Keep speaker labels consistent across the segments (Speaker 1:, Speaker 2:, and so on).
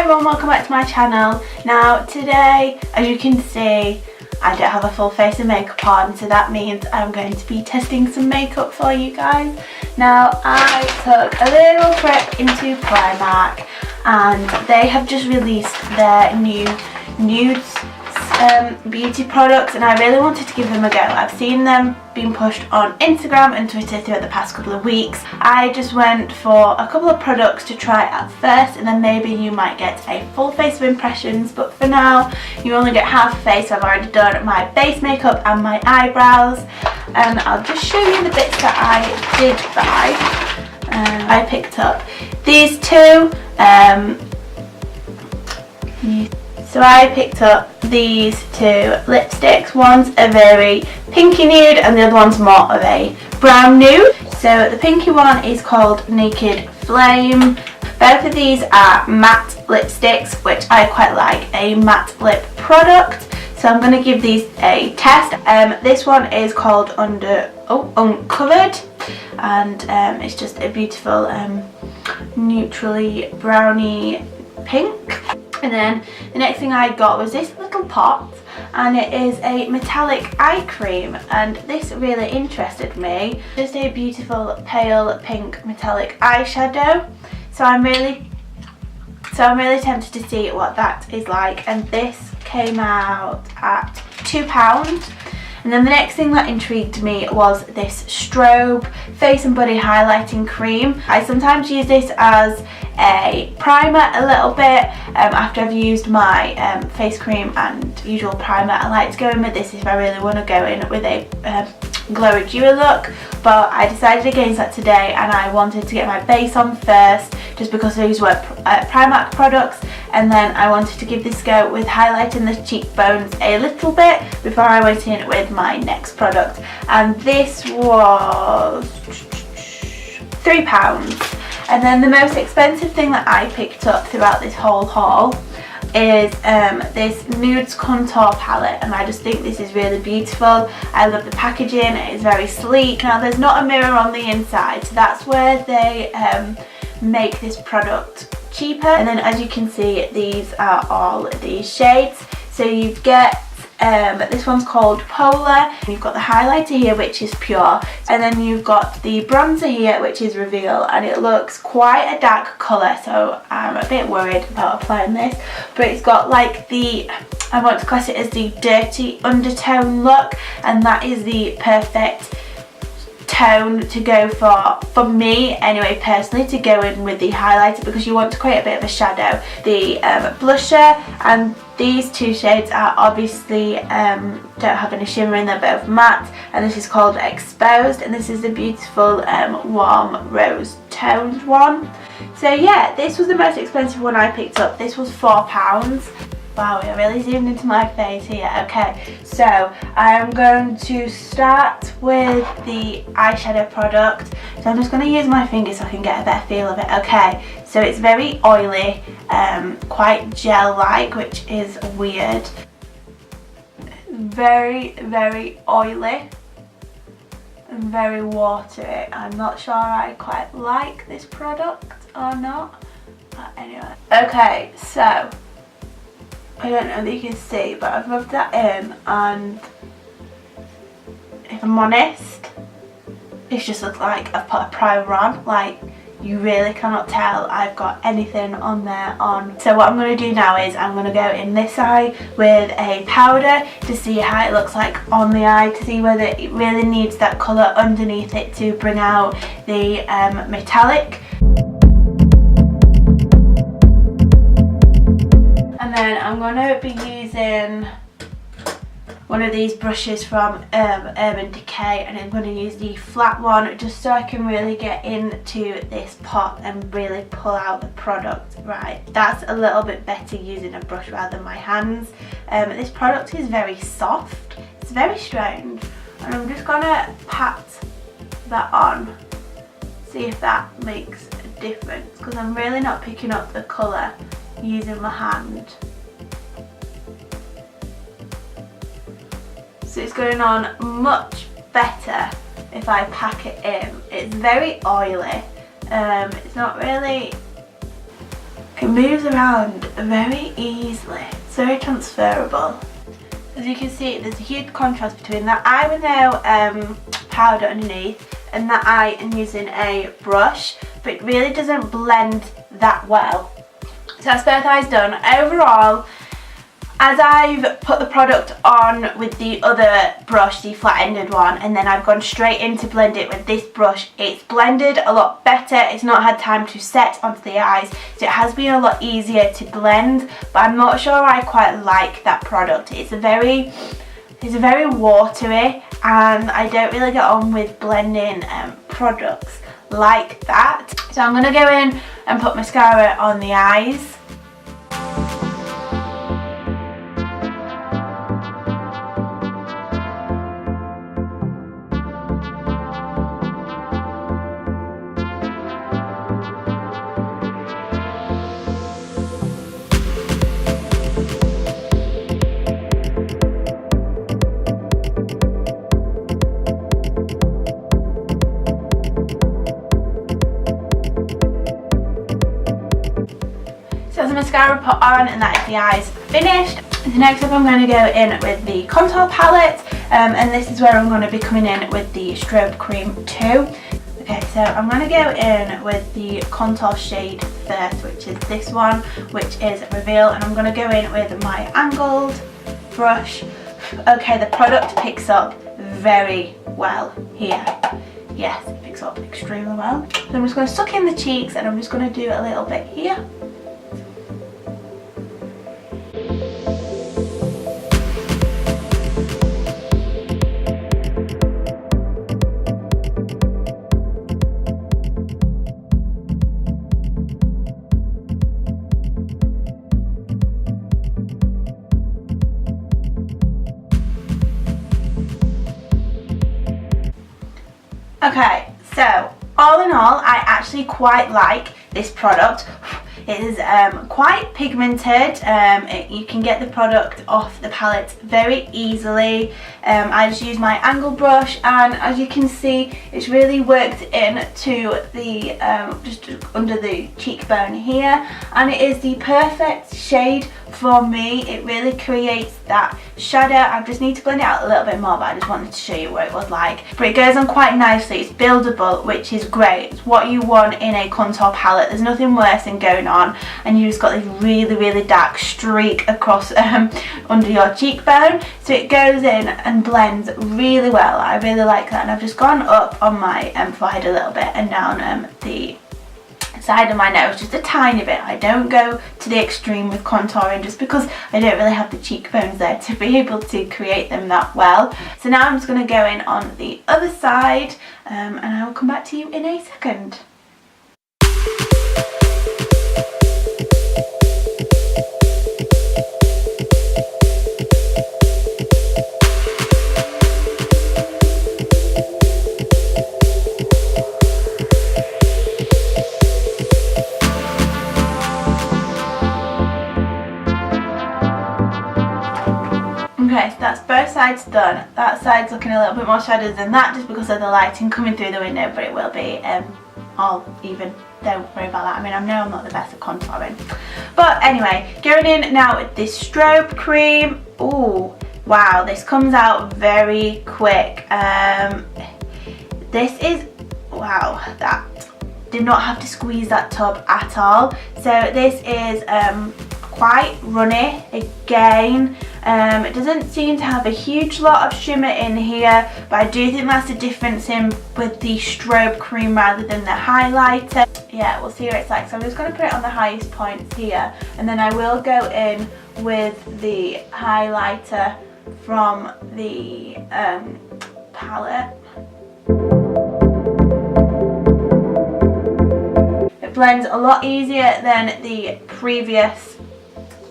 Speaker 1: everyone, welcome back to my channel. Now today, as you can see, I don't have a full face of makeup on, so that means I'm going to be testing some makeup for you guys. Now I took a little trip into Primark and they have just released their new Nudes beauty products, and I really wanted to give them a go. I've seen them being pushed on Instagram and Twitter throughout the past couple of weeks. I just went for a couple of products to try out first, and then maybe you might get a full face of impressions, but for now you only get half a face. I've already done my base makeup and my eyebrows, and I'll just show you the bits that I did buy. I picked up these two. So I picked up these two lipsticks. One's a very pinky nude and the other one's more of a brown nude. So the pinky one is called Naked Flame. Both of these are matte lipsticks, which I quite like, a matte lip product. So I'm going to give these a test. This one is called Uncovered, and it's just a beautiful neutrally browny pink. And then the next thing I got was this little pot, and it is a metallic eye cream, and this really interested me. Just a beautiful pale pink metallic eyeshadow. So I'm really tempted to see what that is like, and this came out at £2. And then the next thing that intrigued me was this strobe face and body highlighting cream. I sometimes use this as a primer a little bit after I've used my face cream and usual primer. I like to go in with this if I really want to go in with a glowy dewy look, but I decided against that today, and I wanted to get my base on first just because these were Primark products, and then I wanted to give this a go with highlighting the cheekbones a little bit before I went in with my next product, and this was £3. And then the most expensive thing that I picked up throughout this whole haul is this Nudes contour palette, and I just think this is really beautiful. I love the packaging, it is very sleek. Now there's not a mirror on the inside, so that's where they make this product cheaper. And then as you can see, these are all these shades. So you get this one's called Polar. You've got the highlighter here, which is pure, and then you've got the bronzer here, which is Reveal, and it looks quite a dark colour, so I'm a bit worried about applying this. But it's got like the, I want to class it as the dirty undertone look, and that is the perfect tone to go for me anyway, personally, to go in with the highlighter, because you want to create a bit of a shadow. The blusher and these two shades are obviously don't have any shimmer in, they're both matte, and this is called Exposed, and this is the beautiful warm rose toned one. So yeah, this was the most expensive one I picked up. This was £4. Wow, we are really zoomed into my face here. Okay, so I am going to start with the eyeshadow product. So I'm just going to use my fingers so I can get a better feel of it. Okay, so it's very oily, quite gel-like, which is weird. Very, very oily and very watery. I'm not sure I quite like this product or not, but anyway. Okay, so I don't know that you can see, but I've rubbed that in, and if I'm honest, it just looks like I've put a primer on. Like, you really cannot tell I've got anything on there on. So what I'm going to do now is I'm going to go in this eye with a powder to see how it looks like on the eye, to see whether it really needs that colour underneath it to bring out the metallic. And then I'm going to be using one of these brushes from Urban Decay, and I'm going to use the flat one just so I can really get into this pot and really pull out the product. Right, that's a little bit better using a brush rather than my hands. This product is very soft, it's very strange, and I'm just going to pat that on, see if that makes a difference, because I'm really not picking up the colour using my hand. So it's going on much better if I pack it in. It's very oily. It's not really It moves around very easily. It's very transferable. As you can see, there's a huge contrast between that eye with no powder underneath and that eye and using a brush, but it really doesn't blend that well. So that's both eyes done. Overall, as I've put the product on with the other brush, the flat-ended one, and then I've gone straight in to blend it with this brush, it's blended a lot better. It's not had time to set onto the eyes, so it has been a lot easier to blend, but I'm not sure I quite like that product. It's a very watery, and I don't really get on with blending products like that. So I'm going to go in and put mascara on the eyes. So that's the mascara put on, and that is the eyes finished. The next up I'm going to go in with the contour palette, and this is where I'm going to be coming in with the strobe cream too. Okay, so I'm going to go in with the contour shade first, which is this one, which is Reveal, and I'm going to go in with my angled brush. Okay, the product picks up very well here. Yes, it picks up extremely well. So I'm just going to suck in the cheeks, and I'm just going to do a little bit here. Okay, so all in all, I actually quite like this product. It is quite pigmented. You can get the product off the palette very easily. I just use my angle brush, and as you can see, it's really worked into the just under the cheekbone here, and it is the perfect shade for me. It really creates that shadow. I just need to blend it out a little bit more, but I just wanted to show you what it was like. But it goes on quite nicely. It's buildable, which is great. It's what you want in a contour palette. There's nothing worse than going on and you just got this really dark streak across under your cheekbone. So it goes in and blends really well. I really like that, and I've just gone up on my forehead a little bit and down the side of my nose just a tiny bit. I don't go to the extreme with contouring just because I don't really have the cheekbones there to be able to create them that well. So now I'm just going to go in on the other side, and I will come back to you in a second. Okay, so that's both sides done. That side's looking a little bit more shadowed than that just because of the lighting coming through the window, but it will be all even. Don't worry about that. I mean, I know I'm not the best at contouring. But anyway, going in now with this strobe cream. Ooh, wow, this comes out very quick. This is, wow, that did not have to squeeze that tub at all. So this is quite runny again. It doesn't seem to have a huge lot of shimmer in here, but I do think that's the difference in with the strobe cream rather than the highlighter. Yeah, we'll see what it's like. So I'm just going to put it on the highest points here, and then I will go in with the highlighter from the palette. It blends a lot easier than the previous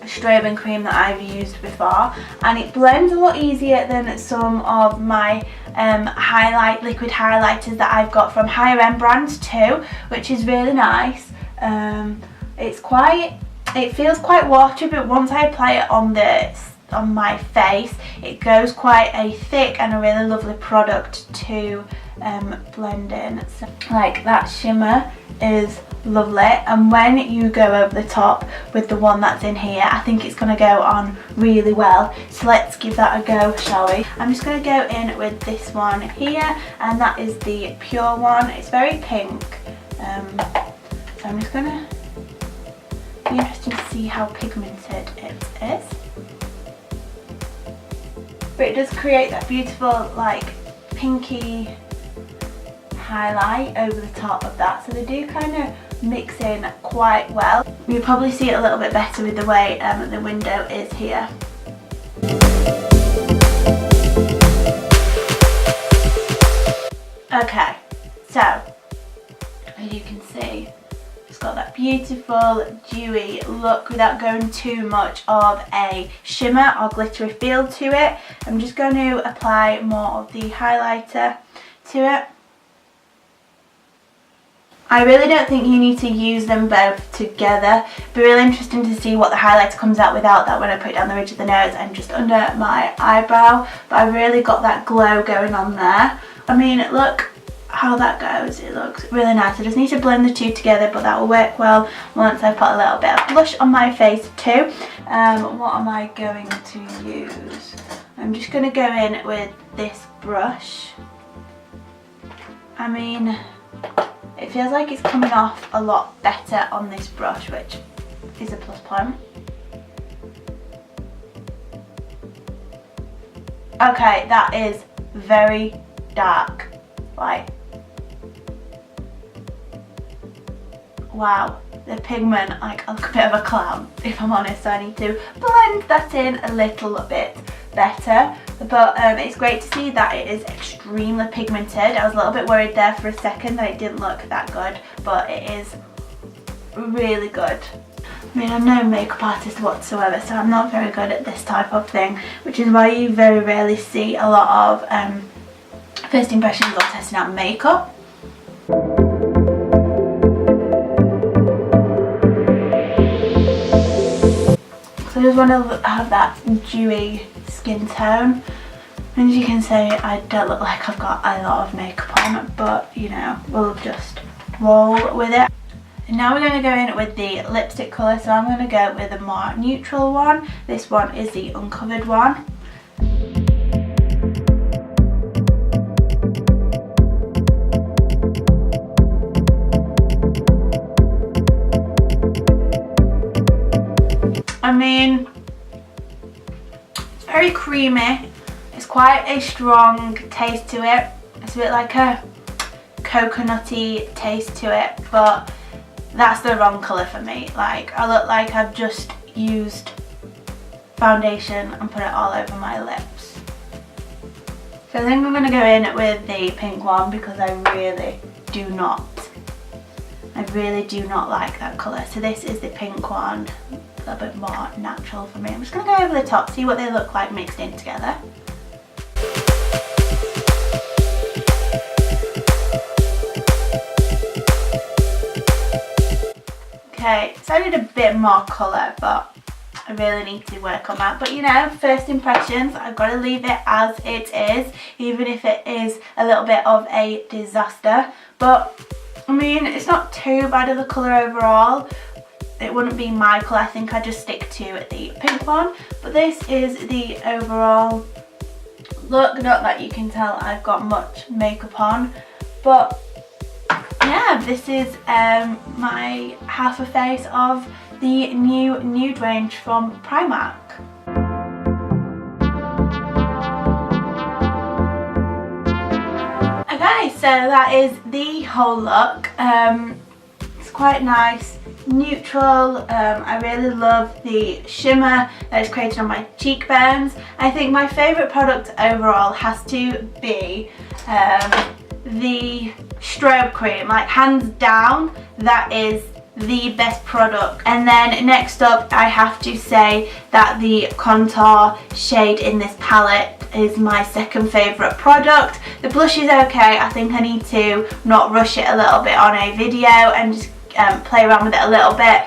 Speaker 1: strobing cream that I've used before, and it blends a lot easier than some of my liquid highlighters that I've got from higher end brands too, which is really nice. It feels quite watery, but once I apply it on my face, it goes quite a thick and a really lovely product to blend in. So, like, that shimmer is lovely, and when you go over the top with the one that's in here, I think it's going to go on really well. So let's give that a go, shall we? I'm just going to go in with this one here, and that is the pure one. It's very pink, so I'm just going to be interested to see how pigmented it is. But it does create that beautiful like pinky highlight over the top of that, so they do kind of mix in quite well. You'll probably see it a little bit better with the way the window is here. Okay, so as you can see, it's got that beautiful dewy look without going too much of a shimmer or glittery feel to it. I'm just going to apply more of the highlighter to it. I really don't think you need to use them both together. It'd be really interesting to see what the highlighter comes out without that when I put it down the ridge of the nose and just under my eyebrow. But I've really got that glow going on there. I mean, look how that goes. It looks really nice. I just need to blend the two together, but that will work well once I put a little bit of blush on my face too. What am I going to use? I'm just going to go in with this brush. I mean, it feels like it's coming off a lot better on this brush, which is a plus point. Okay, that is very dark. Like, wow, the pigment, like, I look a bit of a clown, if I'm honest, so I need to blend that in a little bit better. But it's great to see that it is extremely pigmented. I was a little bit worried there for a second that it didn't look that good, but it is really good. I mean, I'm no makeup artist whatsoever, so I'm not very good at this type of thing, which is why you very rarely see a lot of first impressions or testing out makeup. So I just want to have that dewy skin tone. And as you can see, I don't look like I've got a lot of makeup on, but you know, we'll just roll with it. And now we're going to go in with the lipstick colour, so I'm going to go with a more neutral one. This one is the uncovered one. I mean, it's very creamy. It's quite a strong taste to it. It's a bit like a coconutty taste to it, but that's the wrong colour for me. Like, I look like I've just used foundation and put it all over my lips. So I think I'm going to go in with the pink one because I really do not like that colour. So this is the pink one. A little bit more natural for me. I'm just going to go over the top, see what they look like mixed in together. Okay, so I need a bit more colour, but I really need to work on that. But you know, first impressions, I've got to leave it as it is, even if it is a little bit of a disaster. But I mean, it's not too bad of the colour overall. It wouldn't be my colour. I think I'd just stick to the pink one. But this is the overall look. Not that you can tell I've got much makeup on, but yeah, this is my half a face of the new nude range from Primark. Okay, so that is the whole look. It's quite nice, neutral. I really love the shimmer that is created on my cheekbones. I think my favourite product overall has to be the strobe cream. Like, hands down, that is the best product. And then next up, I have to say that the contour shade in this palette is my second favourite product. The blush is okay. I think I need to not rush it a little bit on a video and just play around with it a little bit.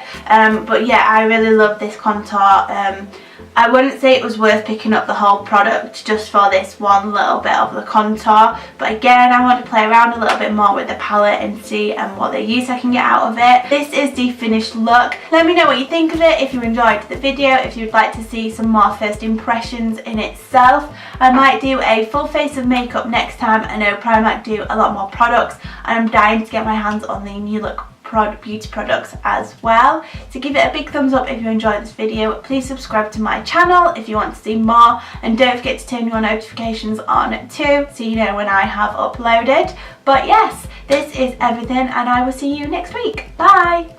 Speaker 1: But yeah, I really love this contour. I wouldn't say it was worth picking up the whole product just for this one little bit of the contour, but again, I want to play around a little bit more with the palette and see what the use I can get out of it. This is the finished look. Let me know what you think of it, if you enjoyed the video, if you'd like to see some more first impressions in itself. I might do a full face of makeup next time. I know Primark do a lot more products, and I'm dying to get my hands on the New Look beauty products as well. So give it a big thumbs up if you enjoyed this video. Please subscribe to my channel if you want to see more, and don't forget to turn your notifications on too, so you know when I have uploaded. But yes, this is everything, and I will see you next week. Bye.